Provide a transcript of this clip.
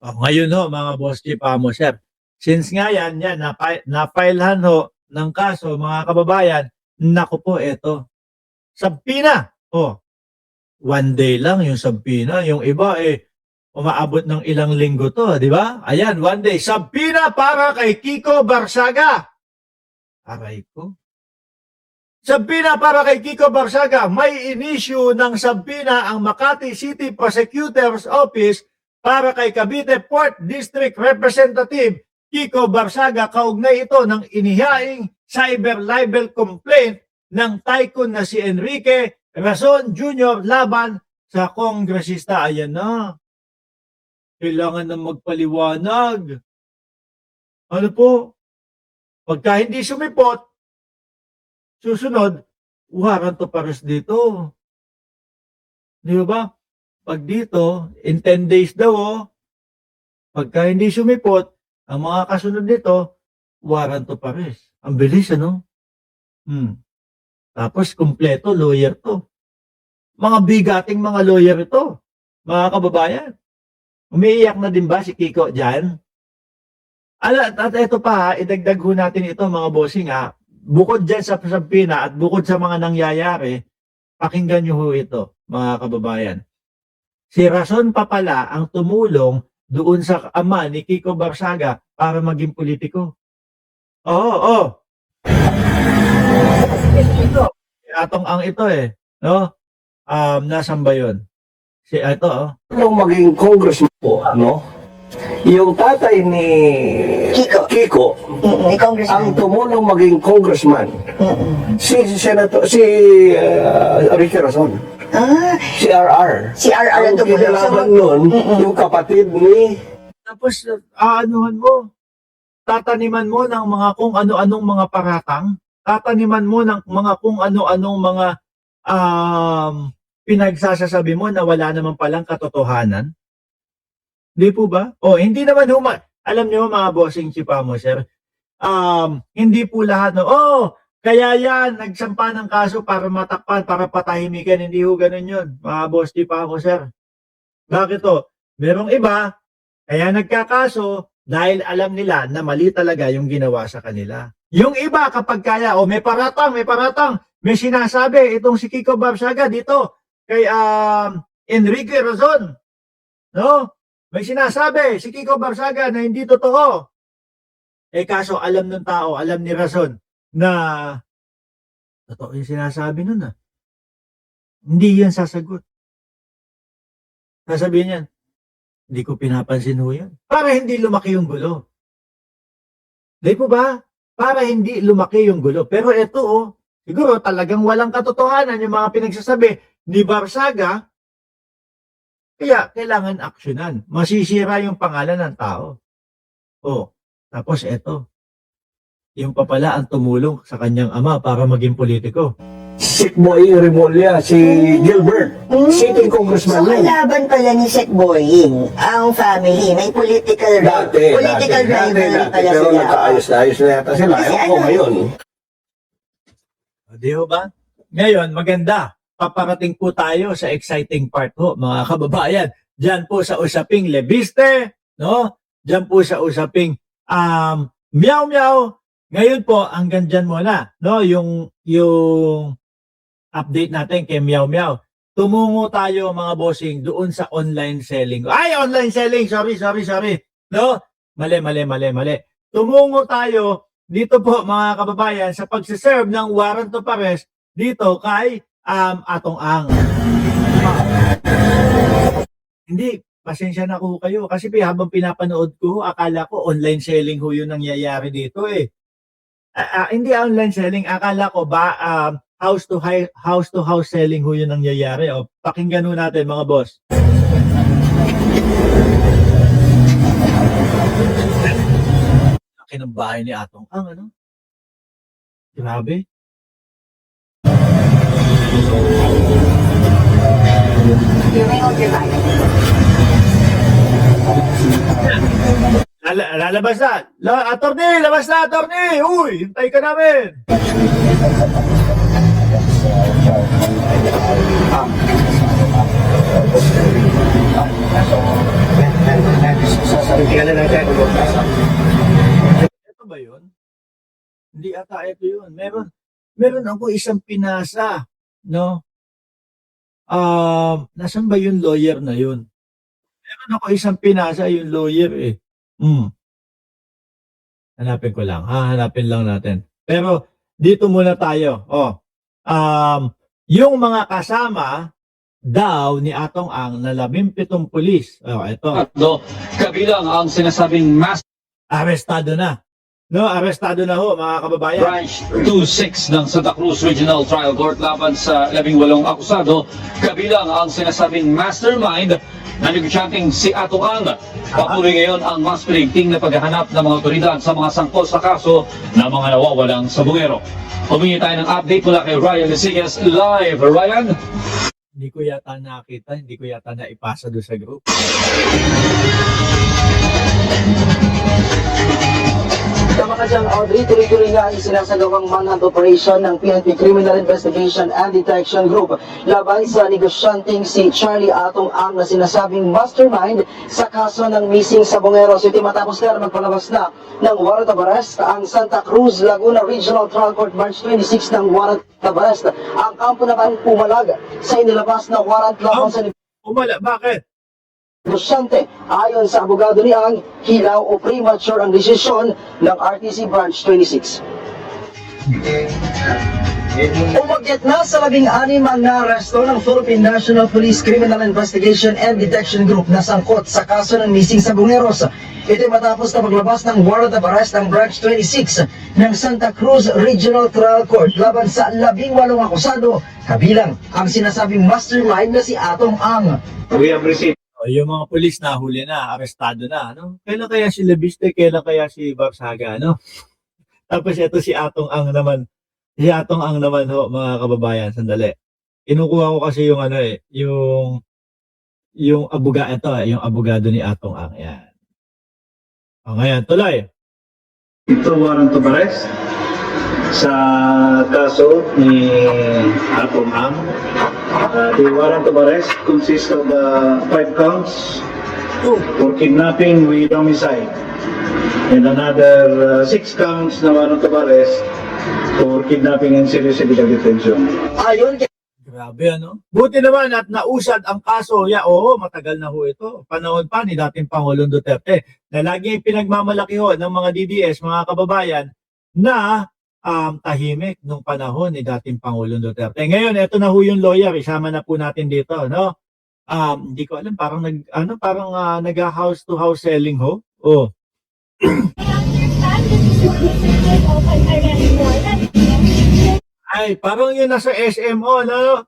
Oh, ngayon ho, mga boss chief amo, sir. Since nga yan, na-filehan ho ng kaso, mga kababayan, naku po, eto. Sabpina. Oh, one day lang yung sabpina. Yung iba, umaabot ng ilang linggo to, di ba? Ayan, one day. Sabpina para kay Kiko Barsaga. Aray ko. Sabpina para kay Kiko Barsaga. May inisyu ng sabpina ang Makati City Prosecutor's Office para kay Cavite Port District Representative Kiko Barsaga, kaugnay ito ng inihaing cyber libel complaint ng tycoon na si Enrique Razon Jr. laban sa kongresista. Ayan na. Kailangan na magpaliwanag. Ano po? Pagka hindi sumipot, susunod, warrant of arrest dito. Di ba? Pag dito, in 10 days daw, pagka hindi sumipot, ang mga kasunod nito, warrant of arrest. Ang bilis, ano? Tapos, kumpleto, lawyer to. Mga bigating mga lawyer ito, mga kababayan. Umiiyak na din ba si Kiko dyan? At ito pa, idagdag ho natin ito, mga bossing, bukod dyan sa sabpina at bukod sa mga nangyayari, pakinggan nyo ho ito, mga kababayan. Si Razon pa pala ang tumulong doon sa ama ni Kiko Barsaga para maging politiko. Oo. Ito, atong ang ito no? Nasan ba yun? Si ito, Nung maging congressman po, yung tatay ni Kiko, ang tumulong maging congressman, si Ricky Razon. Si RR. Si RR ang Ang tumulong. kinalaban nun, yung kapatid ni... tapos aanuhan mo, tataniman mo ng mga kung ano-anong mga paratang, tataniman mo ng mga kung ano-anong mga pinagsasasabi mo na wala naman palang katotohanan. Di po ba? Hindi naman alam niyo mga bossing chipa mo, sir, hindi po lahat kaya yan, nagsampa ng kaso para matakpan, para patahimikan. Hindi ho ganun yun, mga boss chipa mo, sir. Bakit to? Merong iba, kaya nagkakaso dahil alam nila na mali talaga yung ginawa sa kanila. Yung iba kapag kaya, may paratang, may sinasabi, itong si Kiko Barsaga dito, kay Enrique Razon, no? May sinasabi, si Kiko Barsaga na hindi totoo. Kaso alam ng tao, alam ni Razon, na totoo yung sinasabi nun Hindi yan sasagot. Sasabihin yan, hindi ko pinapansin ho yan. Para hindi lumaki yung gulo. Di po ba? Para hindi lumaki yung gulo. Pero ito siguro talagang walang katotohanan yung mga pinagsasabi ni Barsaga. Kaya kailangan aksyonan. Masisira yung pangalan ng tao. Tapos ito. Yung papala ang tumulong sa kanyang ama para maging politiko. Sikboy Remulla, si Gilbert, sitting congressman So, nun. kalaban pala ni Sec Boying, ang family, may political Dati, rivalry pala pero sila. nagkaayos na yata sila. Kasi Ewan ko ngayon. Di ba? Ngayon, maganda. Paparating po tayo sa exciting part ho, mga kababayan. Diyan po sa usaping lebiste, no? Diyan po sa usaping meow-meow. Ngayon po, hanggang dyan muna, no? Yung update natin kay Meow Meow. Tumungo tayo mga bossing doon sa online selling. Ay, online selling! Sorry. No? Mali. Tumungo tayo dito po mga kababayan sa pagsiserve ng warrant of arrest dito kay Atong Ang. Hindi, pasensya na ko kayo. Kasi habang pinapanood ko, akala ko online selling ho yung nangyayari dito hindi online selling, akala ko ba house to house selling ho yun nangyayari. Pakinggan ho natin mga boss. Laki ng bahay ni Atong Ang, Grabe. Lalabas na. Attorney, labas na, attorney. Uy, hintay ka namin. tingnan natin. Ito ba yun? Hindi ata ito yun. Meron ako isang pinasa, no? Nasaan ba yung lawyer na yun? Meron ako isang pinasa, yung lawyer eh. Hanapin ko lang. Hanapin lang natin. Pero dito muna tayo. Yung mga kasama daw ni Atong Ang na 17 pulis. Ito. Kabilang ang sinasabing mass Arestado na. No, arestado na ho mga kababayan. branch 26 ng Santa Cruz Regional Trial Court laban sa 18 akusado. Kabilang ang sinasabing mastermind na negosyanteng si Ato Ang. Patuloy ngayon ang mas pinigting na paghahanap ng mga otoridad sa mga sangkot sa kaso ng mga nawawalang sabungero. Humingi tayo ng update mula kay Ryan Lesillas live. Ryan? Hindi ko yata nakita, hindi ko yata naipasa doon sa group. Tama ka dyan, Audrey. Tuloy-tuloy nga ang sinasagawang manhunt operation ng PNP Criminal Investigation and Detection Group laban sa negosyanteng si Charlie Atong Ang na sinasabing mastermind sa kaso ng missing sabongeros. Ito matapos na magpalabas na ng warrant of arrest ang Santa Cruz Laguna Regional Trial Court March 26 ng warrant of arrest. Ang kampo naman pumalag sa inilabas na warrant laban sa Bakit? negosyante. Ayon sa abogado ni Ang, hilaw o premature ang desisyon ng RTC Branch 26. Umagyat na sa 16 ang naaresto ng Philippine National Police Criminal Investigation and Detection Group na sangkot sa kaso ng missing sabongeros. Ito matapos na maglabas ng warrant of arrest ang Branch 26 ng Santa Cruz Regional Trial Court laban sa 18 akusado, kabilang ang sinasabing mastermind na si Atong Ang. We have received Yung mga pulis nahuli na, arestado na, ano? Kailan kaya si Labiste, kailan kaya si Barsaga, ano? Tapos ito si Atong Ang naman. Si Atong Ang naman ho, mga kababayan, sandali. Kinukuha ko kasi yung ano yung abogado ni Atong Ang. Yan. Ngayon, tuloy. Ito warrant of arrest sa kaso ni Atong Ang. The warrant of arrest consists of 5 counts for kidnapping with homicide and another 6 counts na warrant of arrest for kidnapping and serious illegal detention. Ayon kay Grabe, ano? Buti naman at nausad ang kaso. Oo, matagal na ho ito. Panahon pa ni dating Pangulong Duterte na lagi pinagmamalaki ho ng mga DDS, mga kababayan, na tahimik nung panahon ni dating Pangulong Duterte. Ngayon, eto na ho yung lawyer, isama na po natin dito, no? Hindi ko alam, parang nag-house to house selling ho. Oh. Ay, parang yun nasa SMO, no?